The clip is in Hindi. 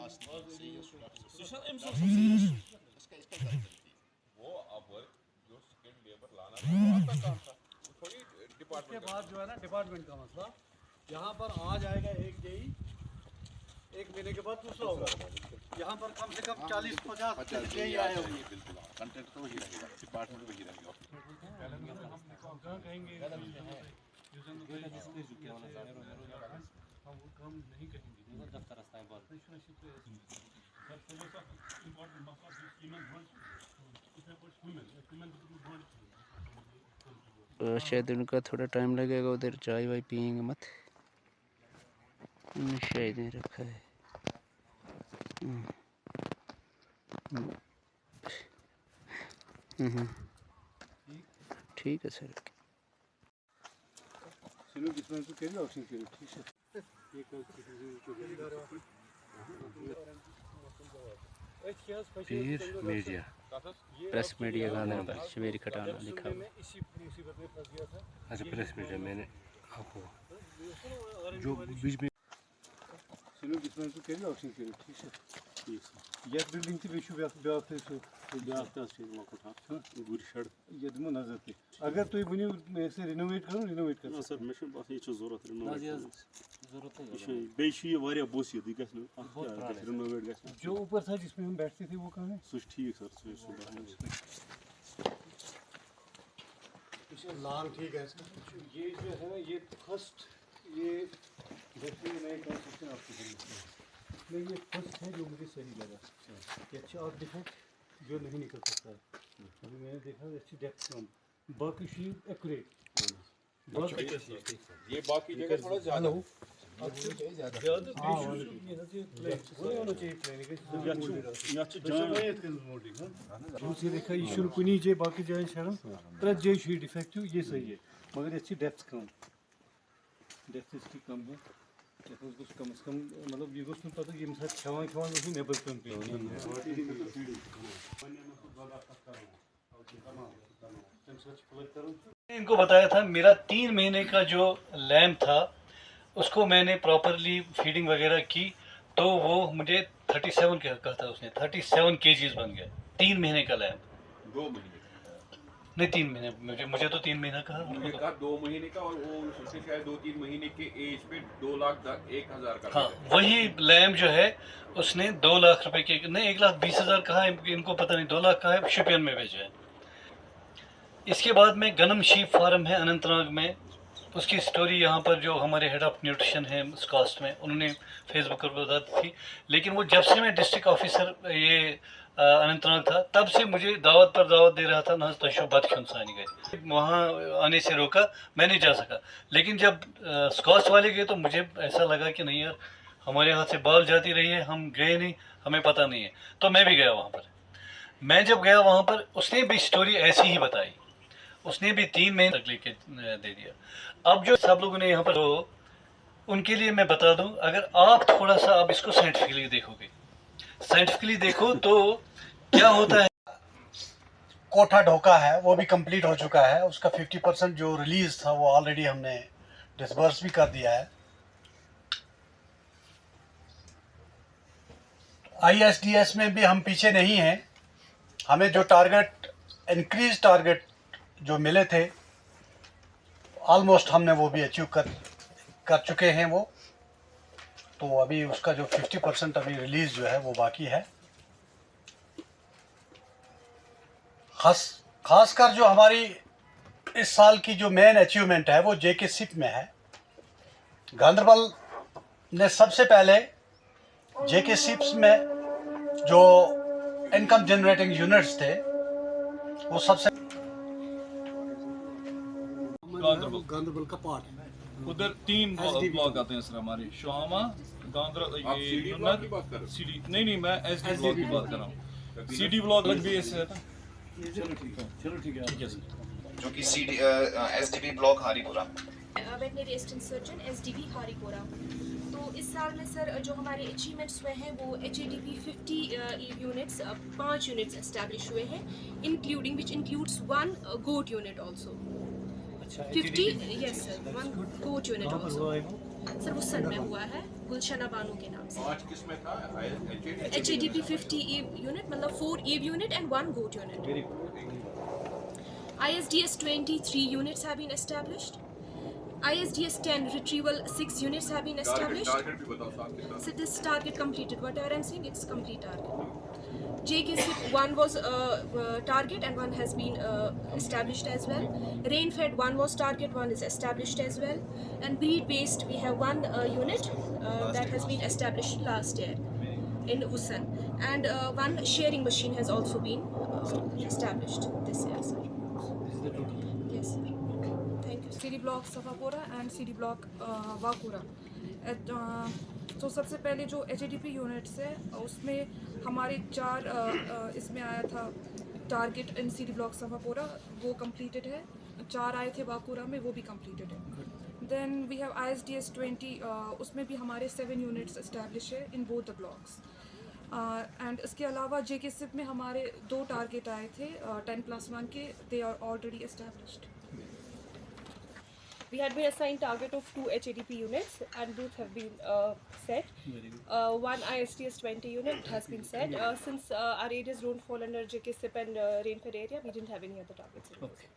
वो अब जो स्किल्ड लेबर लाना था वो आपका काम था, थोड़ी डिपार्टमेंट के बाद जो है ना डिपार्टमेंट का मसला, यहाँ पर आ जाएगा एक जेई, एक महीने के बाद दूसरा होगा। यहाँ पर कम से कम 40-50 जेई आए होंगे। बिल्कुल कंटेंट तो वही रहेगा, डिपार्टमेंट वही रहेगा। शायद उनका थोड़ा टाइम लगेगा, उधर चाय वाय पियेंगे मत, शायद नहीं रखा है। ठीक है sir. Pir media, press media Ganderbal, Shabir Khatana लिखा हुआ। अच्छा प्रेस मीडिया, मैंने आपको जो बीच में यह बिल्डिंग थी बेशु ब्याक थे सो ब्याक था से वक्त था गुर शड़ ये दमो नजर पे अगर तो बनियो ऐसे रिनोवेट करो सर मैं बस ये जरूरत है बेशु ये वारिया बोस ये दिखा रिनोवेट गस जो ऊपर था जिसमें हम बैठते थे वो कहां है? सो ठीक सर सो लाल ठीक है इसका। ये जो है ये फर्स्ट, ये देखिए नए कंस्ट्रक्शन आपको नहीं, ये फर्स्ट है जो मुझे सही लगा कि अच्छा और डिफेक्ट जो नहीं निकल सकता है। अभी मैंने देखा अच्छी डेप्थ कम, बाकी शीट एक्यूरेट, ये बाकी जगह थोड़ा ज्यादा देखा ये शुरू कुनी जे बाकी जाए शरण प्रत जे शीट डिफेक्टिव ये सही है, मगर अच्छी डेप्थ कम, डेप्थ इसकी कम है। कम से कम मतलब ये गोश्त पता कि मिसाल खवान खवान उसी नेबर कम पे इनको बताया था। मेरा 3 महीने का जो लैम्प था उसको मैंने प्रॉपरली फीडिंग वगैरह की तो वो मुझे 37 कहा था उसने, 37 kgs बन गया 3 महीने का लैम्प। 2 महीने नहीं 3 महीने, मुझे तो 3 महीना कहा, 2 महीने का, और वो उससे शायद 2-3 महीने के एज पे 2,01,000 का। हाँ वही लैम्प जो है उसने 2 लाख रुपए के, नहीं 1,20,000 कहा, इनको पता नहीं 2 लाख का है, शोपियान में भेजा है। इसके बाद में गनम शीप फार्म है अनंतनाग में, उसकी स्टोरी यहाँ पर जो हमारे हेड ऑफ न्यूट्रिशन है उस कास्ट में उन्होंने फेसबुक पर बता थी। लेकिन वो जब से मैं डिस्ट्रिक्ट ऑफिसर ये अनंतनाग था तब से मुझे दावत पर दावत दे रहा था, ना तो बद खुनसानी गए, वहाँ आने से रोका, मैं नहीं जा सका। लेकिन जब स्कॉस्ट वाले गए तो मुझे ऐसा लगा कि नहीं यार हमारे हाथ से बाल जाती रही है, हम गए नहीं, हमें पता नहीं है, तो मैं भी गया वहाँ पर। मैं जब गया वहाँ पर उसने भी स्टोरी ऐसी ही बताई, उसने भी 3 महीने तक लेके दे दिया। अब जो सब लोगों ने यहाँ पर हो उनके लिए मैं बता दूं, अगर आप थोड़ा सा आप इसको साइंटिफिकली देखोगे, साइंटिफिकली देखो तो क्या होता है। कोठा ढोका है वो भी कंप्लीट हो चुका है, उसका 50% जो रिलीज था वो ऑलरेडी हमने डिसबर्स भी कर दिया है। ISDS में भी हम पीछे नहीं हैं, हमें जो टारगेट इंक्रीज टारगेट जो मिले थे ऑलमोस्ट हमने वो भी अचीव कर चुके हैं वो, तो अभी उसका जो 50% अभी रिलीज जो है वो बाकी है। खासकर जो हमारी इस साल की जो मेन अचीवमेंट है वो JK SIP में है। गांधरबल ने सबसे पहले JK SIPs में जो इनकम जनरेटिंग यूनिट्स थे वो सबसे गांधरबल का पार्ट है। उधर 3 ब्लॉक आते हैं सर हमारे, शामा गांधरबल, ये सीडी नहीं मैं SD ब्लॉक की बात कर रहा हूँ। CD ब्लॉक अलग भी ऐसे है। चलो ठीक है सर, जो कि SDB block Haripura, veterinary assistant surgeon SDB Haripura. तो इस साल में सर जो हमारे अचीवमेंट्स हुए हैं वो HADP 50 यूनिट्स, 5 यूनिट्स एस्टैब्लिश हुए हैं, including which includes 1 goat unit also. 50 yes sir, 1 goat unit also sir वो सन में हुआ है। गुलशना बानो के नाम से। 5 किस में था? HADP 50 eve unit मतलब 4 eve unit and 1 goat unit. ISDS 23 units have been established. ISDS 10 retrieval 6 units have been established. Target भी बताओ साहब कितना? So this target completed. Whatever I'm saying, it's complete target. JKSIP 1 was target and 1 has been established as well. Rain-fed 1 was target, 1 is established as well. And breed-based we have 1 unit that has been established last year in Usan. And 1 sharing machine has also been established this year, sir. Yes, sir. Thank you. CD block Safapura and CD block Wakura. तो सबसे पहले जो HADP यूनिट्स है उसमें हमारे 4 इसमें आया था टारगेट इन CD ब्लॉक सफापोरा, वो कंप्लीटेड है। 4 आए थे वाकुरा में, वो भी कंप्लीटेड है। देन वी हैव ISDS 20, उसमें भी हमारे 7 यूनिट्स इस्टेब्लिश है in both the blocks. And इसके अलावा JKSIP में हमारे 2 टारगेट आए थे 10+1 के, they are already established. We had been assigned target of 2 HADP units and both have been set. 1 ISDS 20 unit has been set. Since our areas don't fall under JKSIP and rain-fed area, we didn't have any other targets. Okay.